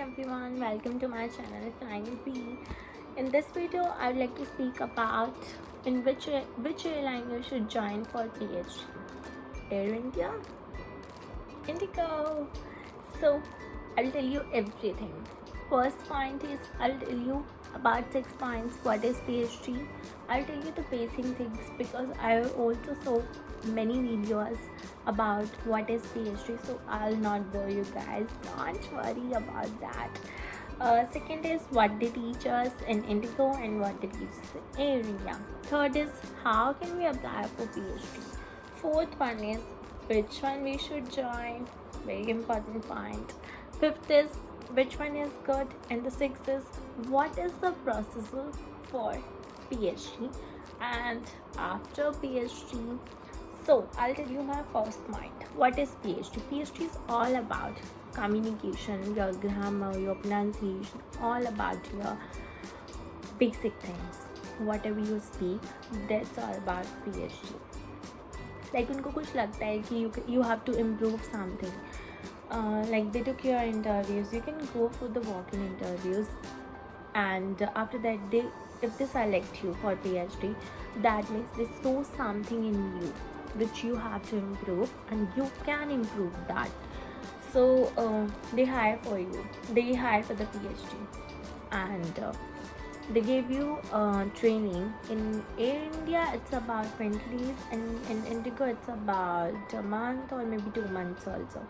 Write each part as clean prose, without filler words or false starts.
everyone, welcome to my channel Flying P. In this video, I would like to speak about in which airline you should join for PhD. Air India, Indigo. So I'll tell you everything. First point is I'll tell you about 6 points. What is PhD? I'll tell you the basic things because I also saw many videos about what is PhD, so I'll not bore you guys. Don't worry about that. Second is what they teach us in Indigo and what they teach us in Air India. Third is how can we apply for PhD. Fourth one is which one we should join. Very important point. Fifth is which one is good, and the sixth is what is the process for PhD and after PhD. So I'll tell you my first point. What is PhD? PhD is all about communication, your grammar, your pronunciation, all about your basic things. Whatever you speak, that's all about PhD. Like उनको कुछ लगता है कि you have to improve something. Like they took your interviews, you can go for the walk-in interviews, and after that if they select you for PhD, that means they saw something in you which you have to improve and you can improve that. So they hire for you, they hire for the PhD, and they gave you training. In Air India it's about 20 days, and in Indigo it's about a month or maybe 2 months also.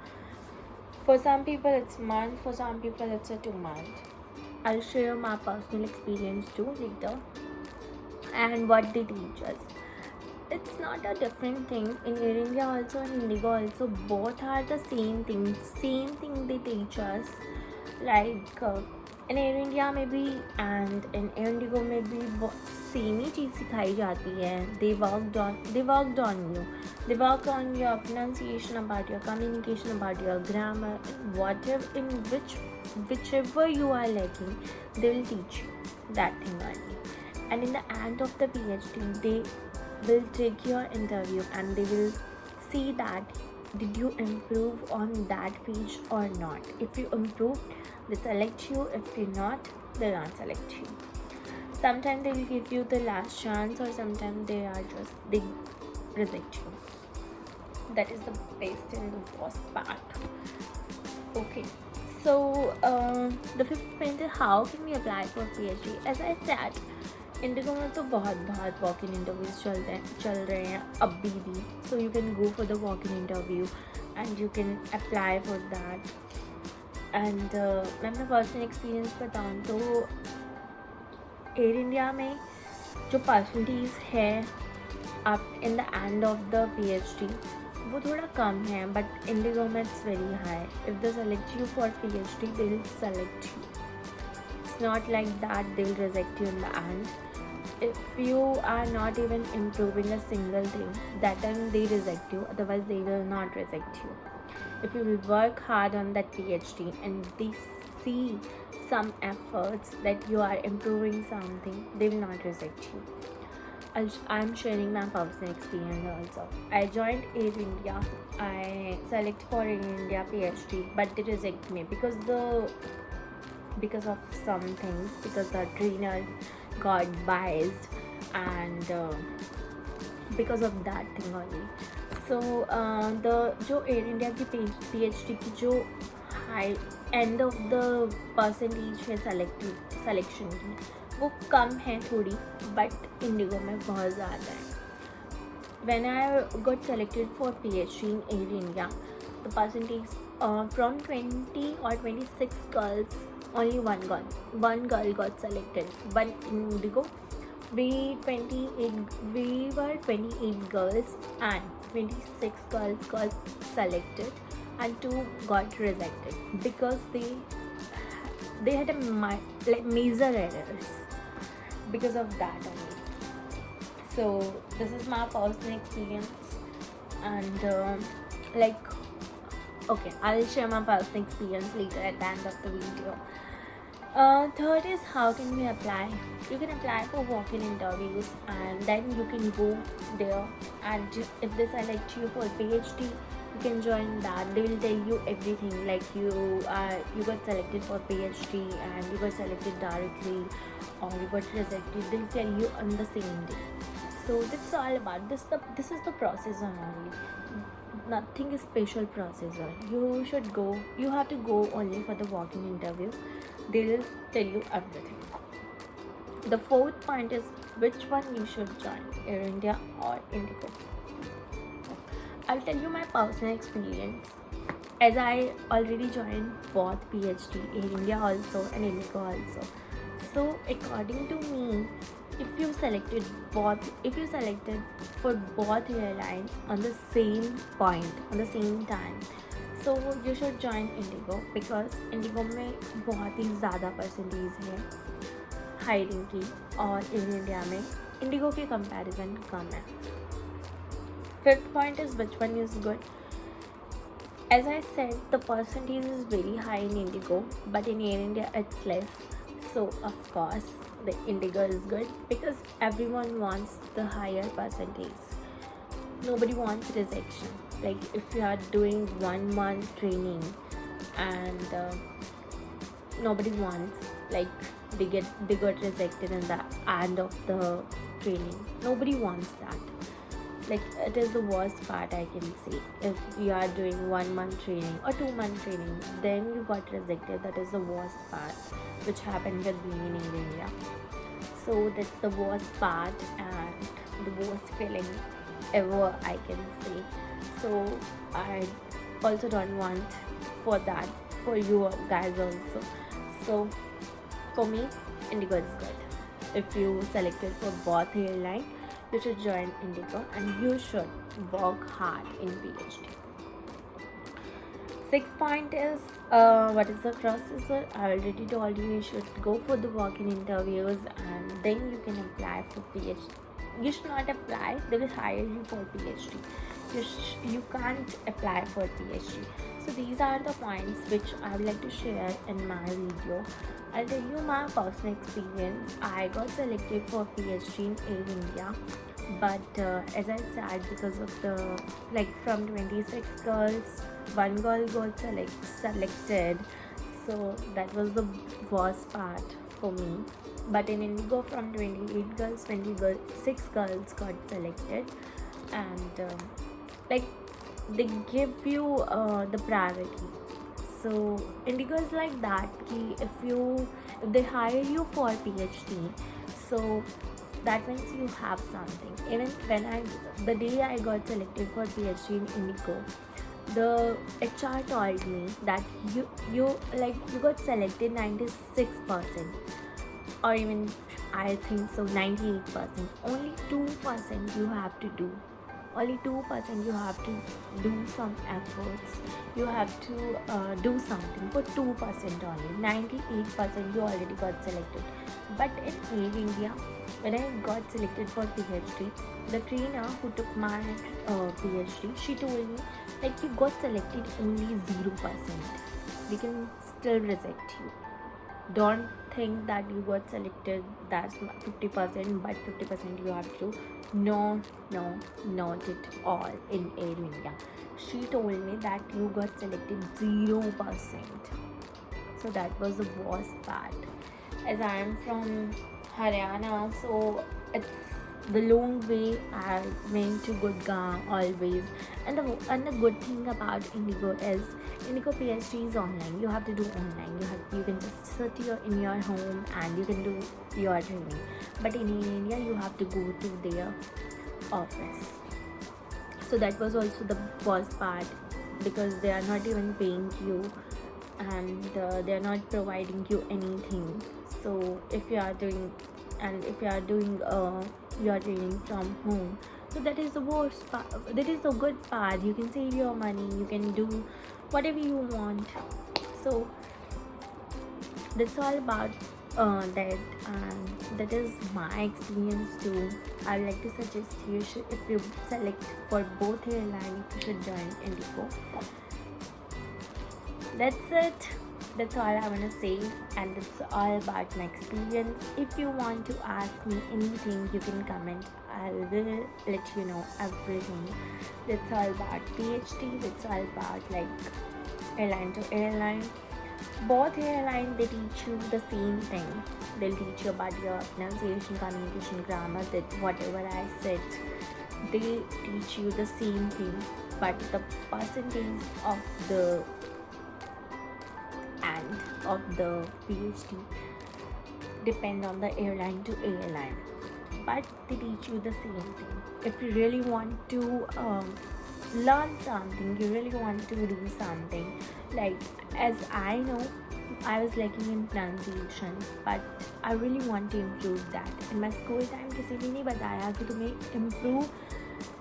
For some people it's month, for some people it's a 2 month. I'll share my personal experience too later. And what they teach us, it's not a different thing. In Air India also and Indigo also, both are the same thing they teach us. Like in Air India में भी and in Indigo में भी same ही चीज़ सिखाई जाती है. They work on you. They work on your pronunciation, about your communication, about your grammar, whatever, in whichever you are lacking, they will teach you that thing only. And in the end of the PhD, they will take your interview and they will see that did you improve on that page or not. If you improve, they select you. If you not, they will not select you. Sometimes they will give you the last chance, or sometimes they reject you. That is the best and the worst part. Okay, so the fifth point is how can we apply for PhD. As I said, Indigo में तो बहुत walk in interviews चल रहे हैं अभी भी. So you can go for the walk in interview and you can apply for that. And मैं अपना पर्सनल एक्सपीरियंस बताऊँ तो एयर इंडिया में जो परसेंटेज है आप in the end of the PhD वो थोड़ा कम है, बट इंडिगो में it's very high. If they select you for PhD, they will select you. It's not like that they will reject you in the end. If you are not even improving a single thing, that time they reject you, otherwise they will not reject you. If you will work hard on that PhD and they see some efforts that you are improving something, they will not reject you. I'm sharing my personal experience also. I joined Air India. I select for Air India PhD, but they reject me because of some things, because the trainer got biased, and because of that thing only. So the जो Air India की PhD की जो high end of the percentage है selection की, वो कम है थोड़ी, but Indigo में बहुत ज़्यादा है. When I got selected for PhD in Air India, the percentage from 20 or 26 girls, only one girl got selected. But in Indigo, we were 28 girls and 26 girls got selected and 2 got rejected because they had major errors because of that only. So this is my personal experience, and okay, I'll share my personal experience later at the end of the video. Third is how can we apply. You can apply for walk-in interviews and then you can go there, and if they select you for PhD, You can join that. They will tell you everything, like you got selected for PhD and you got selected directly or you got rejected. They'll tell you on the same day. So that's all about this. This is the process only. Nothing is special procedure. You should go. You have to go only for the walk-in interview. They'll tell you everything. The fourth point is which one you should join, Air India or Indigo. I'll tell you my personal experience. As I already joined both PhD, Air India also and Indigo also. So according to me, if you selected for both airlines on the same point, on the same time, so you should join Indigo because Indigo में बहुत ही ज़्यादा percentage है hiring की और in India में Indigo के comparison कम है. Fifth point is which one is good. As I said, the percentage is very high in Indigo, but in Air India it's less. So of course the Indigo is good because everyone wants the higher percentage. Nobody wants rejection. Like if you are doing 1 month training and nobody wants, like they got rejected in the end of the training. Nobody wants that. Like it is the worst part, I can say. If you are doing 1 month training or 2 month training, then you got rejected. That is the worst part, which happened with me in India. So that's the worst part and the worst feeling ever, I can say. So I also don't want for that for you guys also. So for me, Indigo is good. If you selected for both airline, you should join Indigo and you should work hard in PhD. Sixth point is what is the processor? I already told you should go for the walk-in interviews and then you can apply for PhD. You should not apply, they will hire you for PhD. You can't apply for PhD. So these are the points which I would like to share in my video. I'll tell you my personal experience. I got selected for PhD in Air India, but as I said, because of the from 26 girls, one girl got selected. So that was the worst part for me. But in Indigo, from 28 girls, 26 girls got selected, and they give you the priority. So Indigo is like that. If they hire you for PhD, so that means you have something. Even the day I got selected for PhD in Indigo, the HR told me that you got selected 96%, or even I think so 98%. Only 2% you have to do. Only 2% you have to do some efforts. You have to do something for 2% only. 98% you already got selected. But in Air India, when I got selected for PhD, the trainer who took my PhD, she told me you got selected only 0%. We can still reject you. Don't think that you got selected, that's 50%, but 50% you have to. No, not at all in Air India. She told me that you got selected 0%. So that was the worst part. As I am from Haryana, so it's the long way I went to Gurgaon always. And the good thing about Indigo is Indigo PhD is online. You have to do online. You can just sit in your home and you can do your training. But in India, you have to go to their office. So that was also the worst part, because they are not even paying you and they are not providing you anything. So if you are doing your training from home, so that is the worst part. That is the good part. You can save your money, you can do whatever you want. So that's all about that, and that is my experience too. I would like to suggest you if you select for both airlines, you should join Indigo. That's it. That's all I wanna say, and it's all about my experience. If you want to ask me anything, you can comment. I will let you know everything. That's all about PhD. That's all about like airline to airline. Both airline, they teach you the same thing. They'll teach you about your pronunciation, communication, grammar. That whatever I said, they teach you the same thing, but the percentage of the end of the PhD depend on the airline to airline, but they teach you the same thing. If you really want to learn something, you really want to do something, like as I know, I was lacking in pronunciation, but I really want to improve that. In my school time किसी ने नहीं बताया कि तुम्हें improve,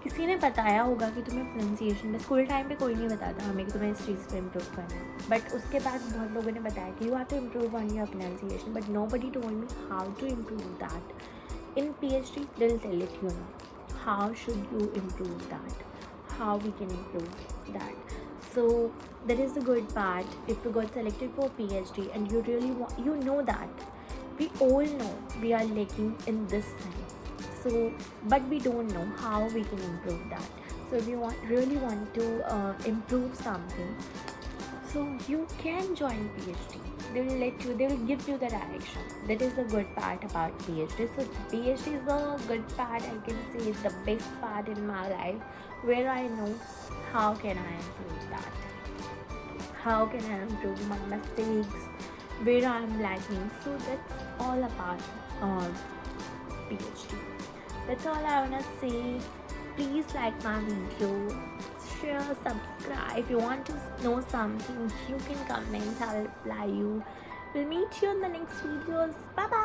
किसी ने बताया होगा कि तुम्हें प्रोनाउंसिएशन में, स्कूल टाइम पे कोई नहीं बताता हमें कि तुम्हें इस चीज़ को इम्प्रूव करना है, बट उसके बाद बहुत लोगों ने बताया कि you have to improve on your pronunciation, but nobody told me how to improve that. In PhD, they'll tell it, you know, how should you improve that, how we can improve that. So that is the good part. If you got selected for PhD and you really want, you know that we all know we are lacking in this thing. So, but we don't know how we can improve that. So if you really want to improve something, so you can join PhD. They will give you the direction. That is the good part about PhD. So PhD is the good part, I can say the best part in my life, where I know how can I improve that, how can I improve my mistakes, where I am lacking. So that's all about PhD. That's all I wanna say. Please like my video, share, subscribe. If you want to know something, you can comment. I'll reply you. We'll meet you in the next videos. Bye bye.